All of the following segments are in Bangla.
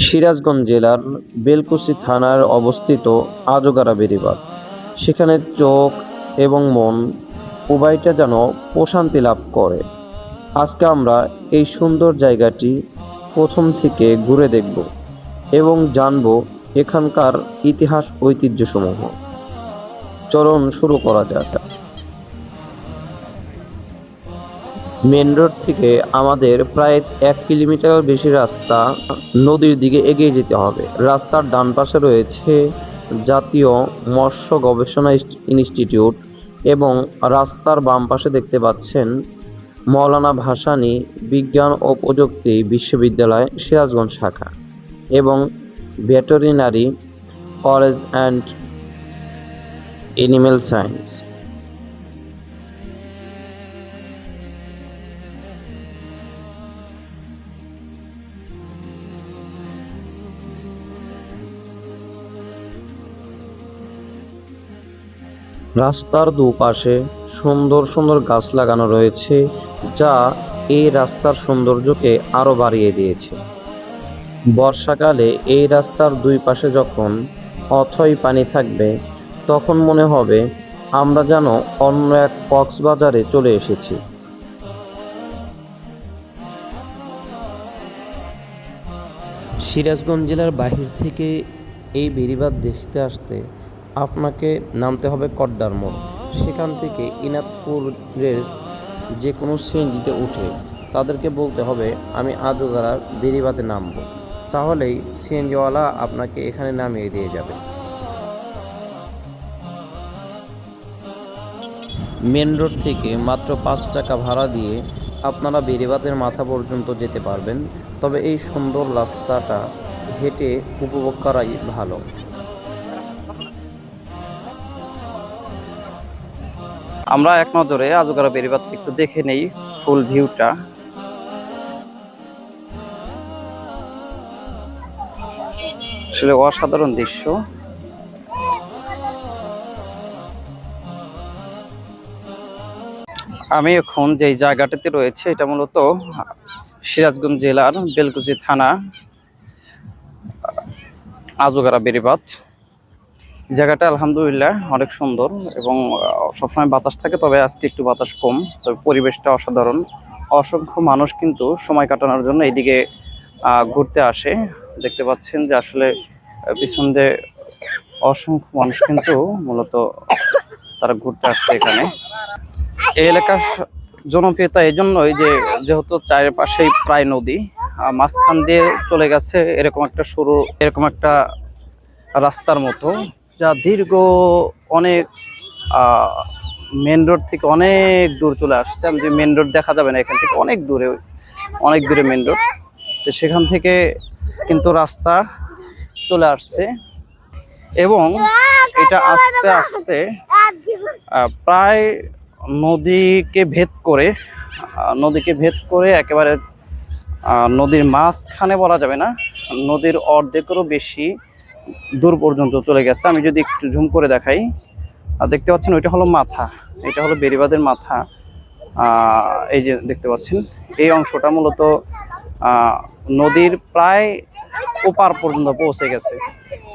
সিরাজগঞ্জ জেলার বেলকুচি থানার অবস্থিত আজোগারা বেড়িবাঁধ। সেখানে চোখ এবং মন উভয়টা যেন প্রশান্তি লাভ করে। আজকে আমরা এই সুন্দর জায়গাটি প্রথম থেকে ঘুরে দেখব এবং জানব এখানকার ইতিহাস ঐতিহ্যসমূহ। চলুন শুরু করা যাক। মেন রোড থেকে আমাদের প্রায় 1 কিলোমিটার বেশি রাস্তা নদীর দিকে এগিয়ে যেতে হবে। রাস্তার ডান পাশে রয়েছে জাতীয় মৎস্য গবেষণা ইনস্টিটিউট এবং রাস্তার বাম পাশে দেখতে পাচ্ছেন মৌলানা ভাসানী বিজ্ঞান ও প্রযুক্তি বিশ্ববিদ্যালয় সিরাজগঞ্জ শাখা এবং veterinary college and animal science. রাস্তার দুপাশে সুন্দর সুন্দর গাছ লাগানো রয়েছে, যা এই রাস্তার সৌন্দর্যকে আরো বাড়িয়ে দিয়েছে। বর্ষাকালে এই রাস্তার দুই পাশে যখন অথই পানি থাকবে, তখন মনে হবে আমরা যেন অন্য এক কক্সবাজারে চলে এসেছি। সিরাজগঞ্জ জেলার বাহির থেকে এই বেড়িবাঁধ দেখতে আসতে আপনাকে নামতে হবে কড্ডার মোড়। সেখান থেকে ইনাদপুরের যে কোনো সিএনজিতে উঠে তাদেরকে বলতে হবে আমি আজোগারা বেড়িবাঁধে নামব, তাহলেই সিএনজিওয়ালা আপনাকে এখানে নামিয়ে দিয়ে যাবে। মেন রোড থেকে মাত্র 5 টাকা ভাড়া দিয়ে আপনারা বেড়িবাঁধের মাথা পর্যন্ত যেতে পারবেন। তবে এই সুন্দর রাস্তাটা হেঁটে উপভোগ করাই ভালো। আমরা এক নজরে আজোগারা বেড়িবাঁধ একটু দেখে নেই ফুল ভিউটা। আসলে অসাধারণ দৃশ্য। আমি এখন যে জায়গাটাতে রয়েছে এটা মূলত সিরাজগঞ্জ জেলার বেলকুচি থানা আজোগারা বেড়িবাঁধ। জায়গাটা আলহামদুলিল্লাহ অনেক সুন্দর এবং সবসময় বাতাস থাকে, তবে আজকে একটু বাতাস কম, তবে পরিবেশটা অসাধারণ। অসংখ্য মানুষ কিন্তু সময় কাটানোর জন্য এইদিকে ঘুরতে আসে। দেখতে পাচ্ছেন যে আসলে পিছন দিয়ে অসংখ্য মানুষ কিন্তু মূলত তারা ঘুরতে আসছে এখানে। এই এলাকার জনপ্রিয়তা এই জন্যই যে যেহেতু চারিপাশেই প্রায় নদী, মাঝখান দিয়ে চলে গেছে এরকম একটা রাস্তার মতো, যা দীর্ঘ অনেক মেন রোড থেকে অনেক দূর চলে আসছে। আমি যে মেন রোড দেখা যাবে না এখান থেকে, অনেক দূরে মেন রোড। তো সেখান থেকে কিন্তু রাস্তা চলে আসছে এবং এটা আস্তে আস্তে প্রায় নদীকে ভেদ করে একেবারে নদীর মাঝখানে বলা যাবে না, নদীর অর্ধেকেরও বেশি দূর পর্যন্ত চলে গেছে। আমি যদি একটু জুম করে দেখাই, দেখতে পাচ্ছেন ওইটা হলো মাথা, এটা হলো বেড়িবাঁধের মাথা। এই যে দেখতে পাচ্ছেন এই অংশটা মূলত নদীর প্রায় ওপার পর্যন্ত পৌঁছে গেছে,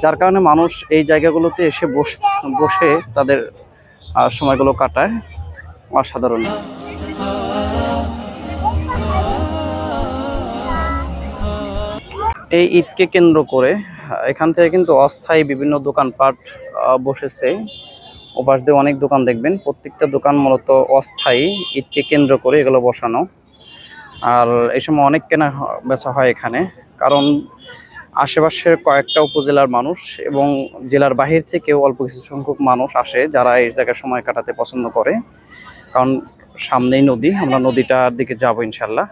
যার কারণে মানুষ এই জায়গাগুলোতে এসে বসে তাদের সময়গুলো কাটায়। অসাধারণ। এই ঈদকে কেন্দ্র করে এখান থেকে কিন্তু অস্থায়ী বিভিন্ন দোকানপাট বসেছে। ওপাশ দিয়ে অনেক দোকান দেখবেন, প্রত্যেকটা দোকান মূলত অস্থায়ী, ঈদকে কেন্দ্র করে এগুলো বসানো। আর এই সময় অনেক কেনা বেচা হয় এখানে, কারণ আশেপাশের কয়েকটা উপজেলার মানুষ এবং জেলার বাহির থেকেও অল্প কিছু সংখ্যক মানুষ আসে যারা এই জায়গায় সময় কাটাতে পছন্দ করে, কারণ সামনেই নদী। আমরা নদীটার দিকে যাবো ইনশাল্লাহ।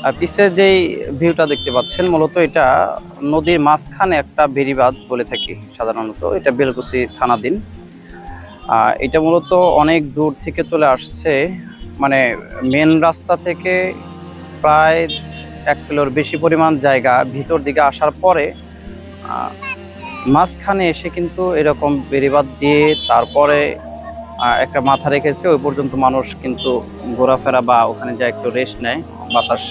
আর পিছে যেই ভিউটা দেখতে পাচ্ছেন মূলত এটা নদীর মাঝখানে একটা বেড়িবাঁধ বলে থাকি সাধারণত, এটা বেলকুচি থানাধীন। এটা মূলত অনেক দূর থেকে চলে আসছে, মানে মেন রাস্তা থেকে প্রায় 1 কিলোর বেশি পরিমাণ জায়গা ভিতর দিকে আসার পরে মাঝখানে এসে কিন্তু এরকম বেড়িবাঁধ দিয়ে তারপরে একটা মাথা রেখেছে। ওই পর্যন্ত মানুষ কিন্তু ঘোরাফেরা বা ওখানে যা একটু রেস্ট নেয়, বাতাস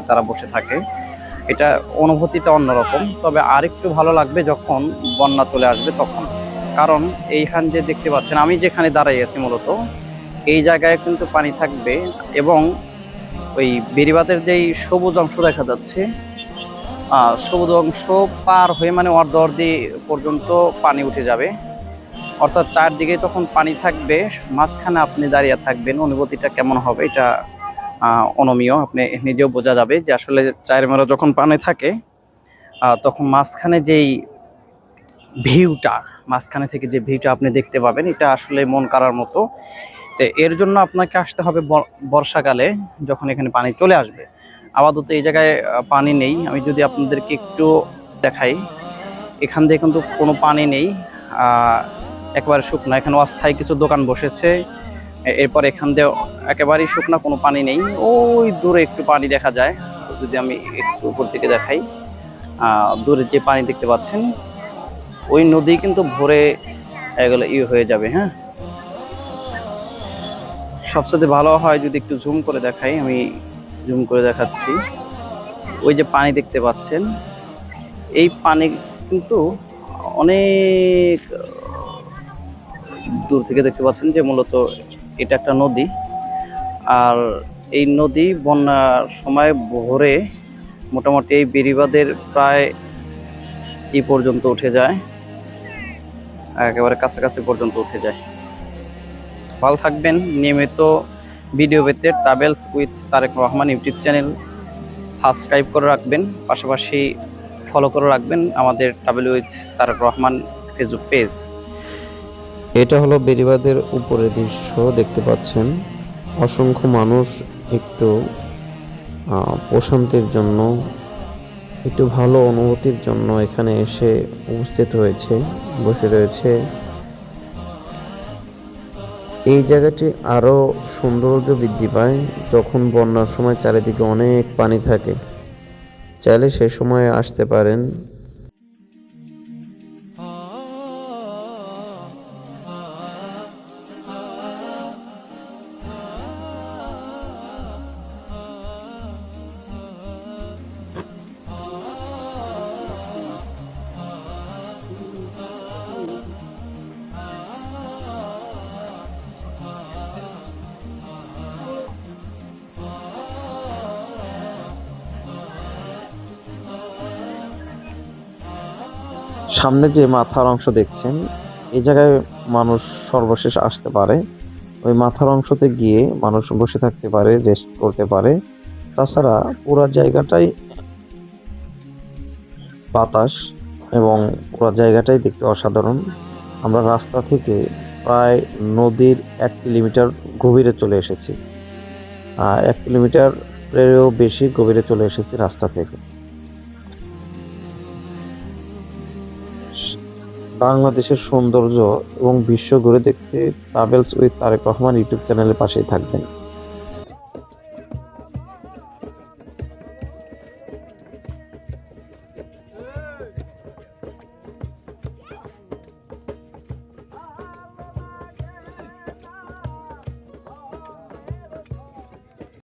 তারা বসে থাকে। এটা অনুভূতিটা অন্যরকম। তবে আরেকটু ভালো লাগবে যখন বন্যা চলে আসবে তখন, কারণ এইখান যে দেখতে পাচ্ছেন আমি যেখানে দাঁড়াই আছি মূলত এই জায়গায় কিন্তু পানি থাকবে, এবং ওই বেড়িবাঁধের যেই সবুজ অংশ দেখা যাচ্ছে সবুজ অংশ পার হয়ে মানে অর্ধি পর্যন্ত পানি উঠে যাবে, অর্থাৎ চারদিকে তখন পানি থাকবে, মাঝখানে আপনি দাঁড়িয়ে থাকবেন। অনুভূতিটা কেমন হবে এটা অনমীয়, আপনি নিজেও বোঝা যাবে যে আসলে চায়ের মেলা যখন পানি থাকে তখন মাঝখানে যেই ভিউটা, মাঝখানে থেকে যে ভিউটা আপনি দেখতে পাবেন এটা আসলে মন কাড়ার মতো। তো এর জন্য আপনাকে আসতে হবে বর্ষাকালে, যখন এখানে পানি চলে আসবে। আপাতত এই জায়গায় পানি নেই। আমি যদি আপনাদেরকে একটু দেখাই, এখান দিয়ে কিন্তু কোনো পানি নেই, একেবারে শুকনো। এখানে অস্থায়ী কিছু দোকান বসেছে, এরপর এখান দিয়ে একেবারেই শুকনো, কোনো পানি নেই। ওই দূরে একটু পানি দেখা যায়, যদি আমি একটু উপর থেকে দেখাই, দূরে যে পানি দেখতে পাচ্ছেন ওই নদী কিন্তু ভরে এগুলো হয়ে যাবে। হ্যাঁ, সবচেয়ে ভালো হয় যদি একটু জুম করে দেখাই, আমি জুম করে দেখাচ্ছি। ওই যে পানি দেখতে পাচ্ছেন, এই পানি কিন্তু অনেক দূর থেকে দেখতে পাচ্ছেন যে মূলত এটা একটা নদী। আর এই নদী বন্যার সময় ভরে মোটামুটি এই বেড়িবাঁধের প্রায় এই পর্যন্ত উঠে যায়, একেবারে কাছাকাছি পর্যন্ত উঠে যায়। ভালো থাকবেন। নিয়মিত ভিডিও পেতে travels with Tarek Rahman YouTube channel subscribe করে রাখবেন, পাশাপাশি ফলো করে রাখবেন আমাদের travel with Tarek Rahman Facebook page. এটা হলো বেড়িবাঁধের উপরের দৃশ্য দেখতে পাচ্ছেন। অসংখ্য মানুষ একটু প্রশান্তির জন্য, একটু ভালো অনুভূতির জন্য এখানে এসে উপস্থিত হয়েছে, বসে রয়েছে। এই জায়গাটি আরও সৌন্দর্য বৃদ্ধি পায় যখন বন্যার সময় চারিদিকে অনেক পানি থাকে। চাইলে সে সময় আসতে পারেন। সামনে যে মাথার অংশ দেখছেন, এই জায়গায় মানুষ সর্বশেষ আসতে পারে। ওই মাথার অংশতে গিয়ে মানুষ বসে থাকতে পারে, রেস্ট করতে পারে। তাছাড়া পুরো জায়গাটাই বাতাস এবং পুরো জায়গাটাই দেখতে অসাধারণ। আমরা রাস্তা থেকে প্রায় নদীর 1 কিলোমিটার গভীরে চলে এসেছি। 1 কিলোমিটারেরও বেশি গভীরে চলে এসেছি রাস্তা থেকে। বাংলাদেশের সৌন্দর্য এবং বিশ্ব ঘুরে দেখতে travels with Tarek Rahman YouTube চ্যানেলের পাশেই থাকবেন।